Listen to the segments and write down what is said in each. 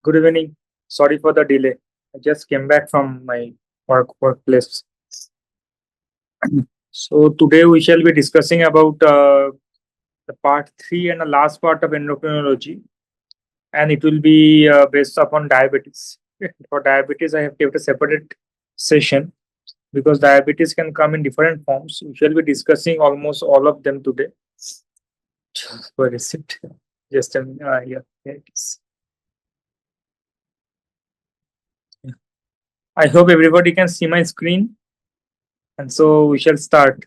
Good evening. Sorry for the delay. I just came back from my workplace. So today we shall be discussing about the part 3 and the last part of endocrinology, and it will be based upon diabetes. For diabetes, I have kept a separate session because diabetes can come in different forms. We shall be discussing almost all of them today. Where is it? Just here it is. I hope everybody can see my screen. And so we shall start.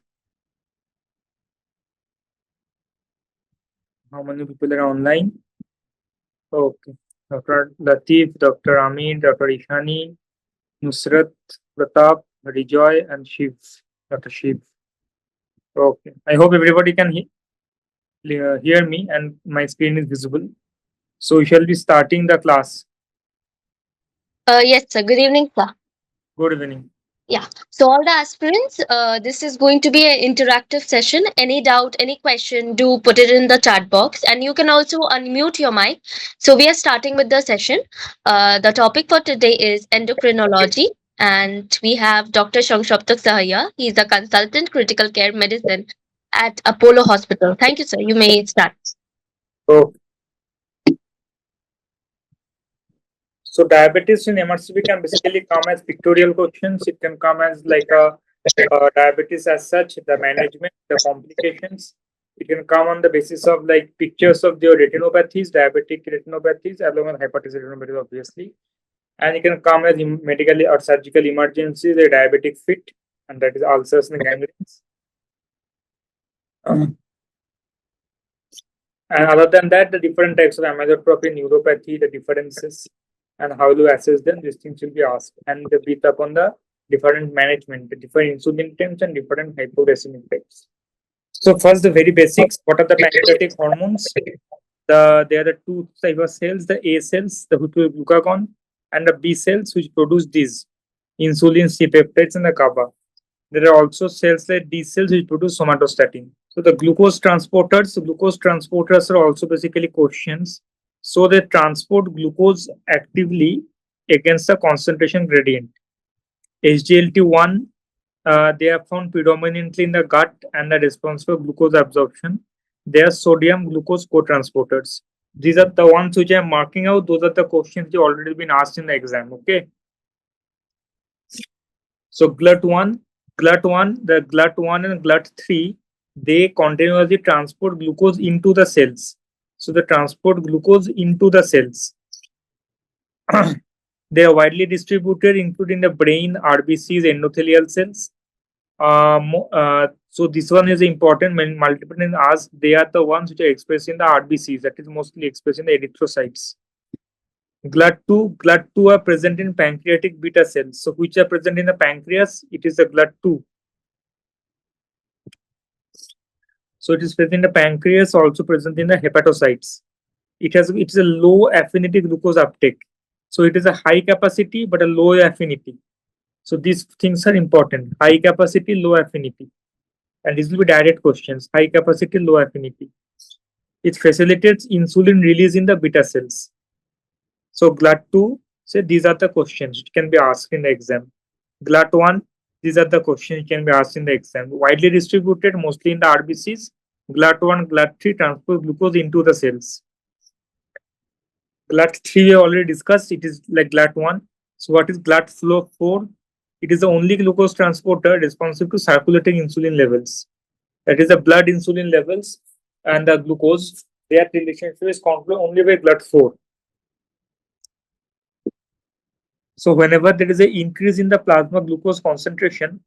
How many people are online? Okay. Dr. Latif, Dr. Amin, Dr. Ishani, Nusrat, Pratap, Rijoy, and Shiv. Dr. Shiv. Okay. I hope everybody can hear me and my screen is visible. So we shall be starting the class. Yes, sir. Good evening, sir. Good evening. Yeah. So, all the aspirants, this is going to be an interactive session. Any doubt, any question, do put it in the chat box. And you can also unmute your mic. So, we are starting with the session. The topic for today is endocrinology. And we have Dr. Sangdhaptak Saha. He is a consultant critical care medicine at Apollo Hospital. Thank you, sir. You may start. So, diabetes in MRCP can basically come as pictorial questions. It can come as like a diabetes as such, the management, the complications. It can come on the basis of like pictures of the retinopathies, diabetic retinopathies, along with hypertensive retinopathies, obviously. And it can come as medically or surgical emergencies, a diabetic fit, and that is ulcers and gangrene. And other than that, the different types of amyotrophy, neuropathy, the differences, and how to assess them, these things will be asked. And the bit upon the different management, the different insulin types and different hypoglycemic types. So first, the very basics. What are the pancreatic hormones? There are the two types of cells: the A cells, the which produce glucagon, and the B cells, which produce these insulin, C peptides, and the GABA. There are also cells like D cells, which produce somatostatin. So the glucose transporters are also basically questions. So they transport glucose actively against the concentration gradient. SGLT1, they are found predominantly in the gut and are responsible for glucose absorption. They are sodium glucose co-transporters. These are the ones which I am marking out. Those are the questions which have already been asked in the exam. Okay. So GLUT1, the GLUT1 and GLUT3, they continuously transport glucose into the cells. So they transport glucose into the cells. They are widely distributed, including the brain, RBCs, endothelial cells. So this one is important when multiple times asked. They are the ones which are expressed in the RBCs, that is mostly expressed in the erythrocytes. GLUT2 are present in pancreatic beta cells. So which are present in the pancreas? It is the GLUT2. So it is present in the pancreas, also present in the hepatocytes. It is a low affinity glucose uptake. So it is a high capacity but a low affinity. So these things are important. High capacity, low affinity. And these will be direct questions. High capacity, low affinity. It facilitates insulin release in the beta cells. So GLUT2, say these are the questions which can be asked in the exam. GLUT1, these are the questions which can be asked in the exam. Widely distributed, mostly in the RBCs. GLUT1, GLUT3 transport glucose into the cells. GLUT3 we already discussed. It is like GLUT1. So what is GLUT4? It is the only glucose transporter responsible to circulating insulin levels. That is the blood insulin levels and the glucose. Their relationship is controlled only by GLUT4. So whenever there is an increase in the plasma glucose concentration,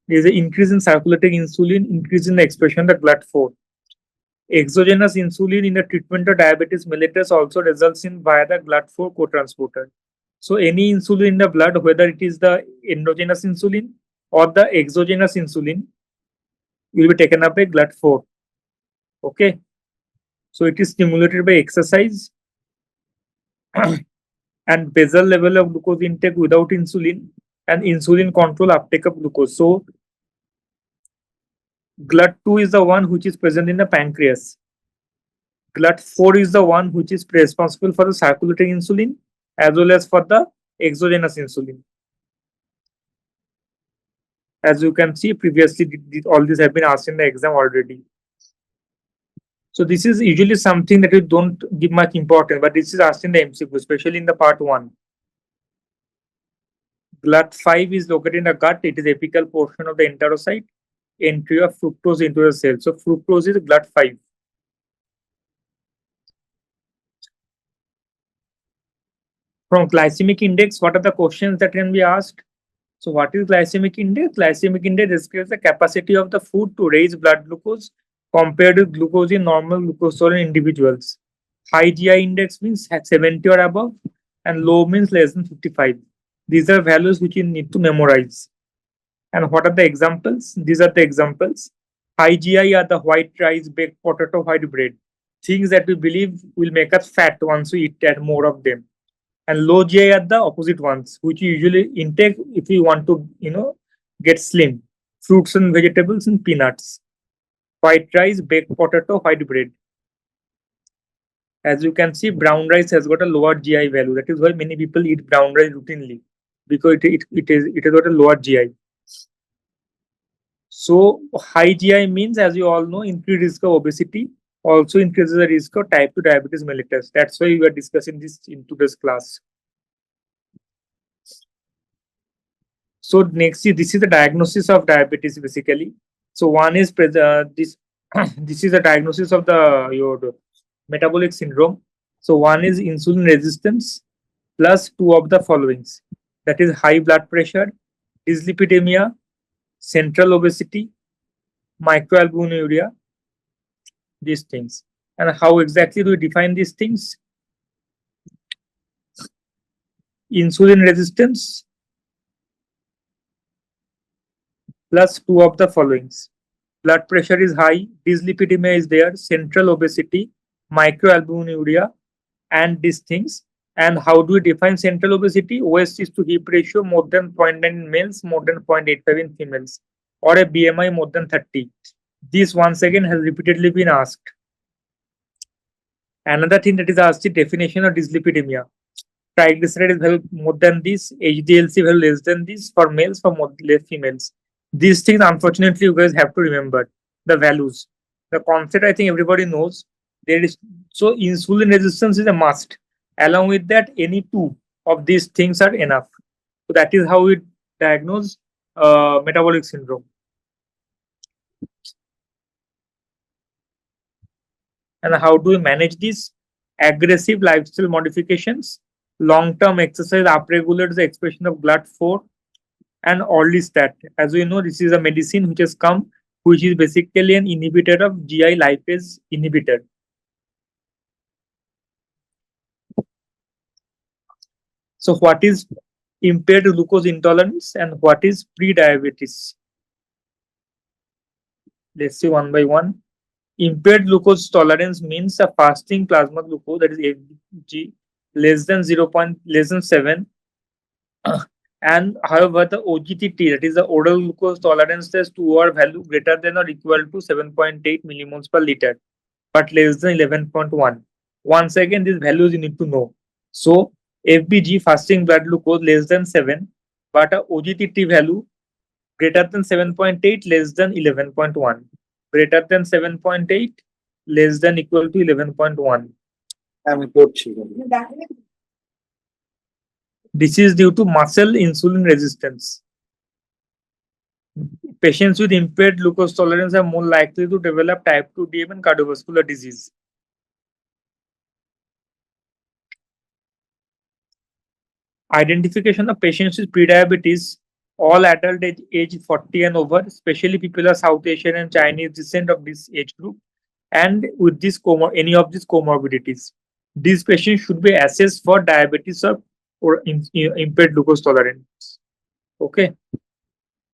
there is an increase in circulating insulin, increase in the expression of the GLUT4. Exogenous insulin in the treatment of diabetes mellitus also results in via the GLUT4 co-transporter. So any insulin in the blood, whether it is the endogenous insulin or the exogenous insulin, will be taken up by GLUT4. Okay. So it is stimulated by exercise and basal level of glucose intake without insulin and insulin control uptake of glucose. So GLUT2 is the one which is present in the pancreas. GLUT4 is the one which is responsible for the circulating insulin as well as for the exogenous insulin. As you can see, previously all these have been asked in the exam already. So this is usually something that you don't give much importance, but this is asked in the MCQ, especially in the part 1. GLUT5 is located in the gut. It is apical portion of the enterocyte. Entry of fructose into the cell. So fructose is GLUT5. From glycemic index, what are the questions that can be asked? So what is glycemic index? Glycemic index describes the capacity of the food to raise blood glucose compared with glucose in normal glucose tolerant individuals. High GI index means 70 or above, and low means less than 55. These are values which you need to memorize. And what are the examples? These are the examples. High GI are the white rice, baked potato, white bread. Things that we believe will make us fat once we eat more of them. And low GI are the opposite ones, which you usually intake if you want to, get slim. Fruits and vegetables and peanuts. White rice, baked potato, white bread. As you can see, brown rice has got a lower GI value. That is why many people eat brown rice routinely, because it has got a lower GI. So high GI means, as you all know, increased risk of obesity, also increases the risk of type 2 diabetes mellitus. That's why we are discussing this in today's class. So next, this is the diagnosis of diabetes basically. So one is this this is the diagnosis of your metabolic syndrome. So one is insulin resistance plus two of the followings, that is high blood pressure, dyslipidemia, central obesity, microalbuminuria, these things. And how exactly do we define these things? Insulin resistance plus two of the followings. Blood pressure is high, dyslipidemia is there, central obesity, microalbuminuria, and these things. And how do we define central obesity? Waist is to hip ratio more than 0.9 in males, more than 0.85 in females, or a BMI more than 30. This once again has repeatedly been asked. Another thing that is asked is definition of dyslipidemia. Triglyceride value more than this, HDLC value less than this for males, for less females. These things, unfortunately, you guys have to remember the values. The concept, I think everybody knows. There is so insulin resistance is a must. Along with that, any two of these things are enough. So that is how we diagnose metabolic syndrome. And how do we manage this? Aggressive lifestyle modifications, long-term exercise upregulates the expression of GLUT4, and orlistat. As we know, this is a medicine which has come, which is basically an inhibitor of GI lipase inhibitor. So what is impaired glucose intolerance and what is pre-diabetes? Let's see one by one. Impaired glucose tolerance means a fasting plasma glucose, that is FG, less than 7. And however, the OGTT, that is the oral glucose tolerance test, 2-hour value greater than or equal to 7.8 millimoles per liter, but less than 11.1. Once again, these values you need to know. So FBG, fasting blood glucose, less than 7, but a OGTT value greater than 7.8, less than 11.1. Greater than 7.8, less than equal to 11.1. This is due to muscle insulin resistance. Patients with impaired glucose tolerance are more likely to develop type 2 DM and cardiovascular disease. Identification of patients with prediabetes, all adult age 40 and over, especially people are South Asian and Chinese descent of this age group, and with this any of these comorbidities. These patients should be assessed for diabetes or impaired glucose tolerance. Okay.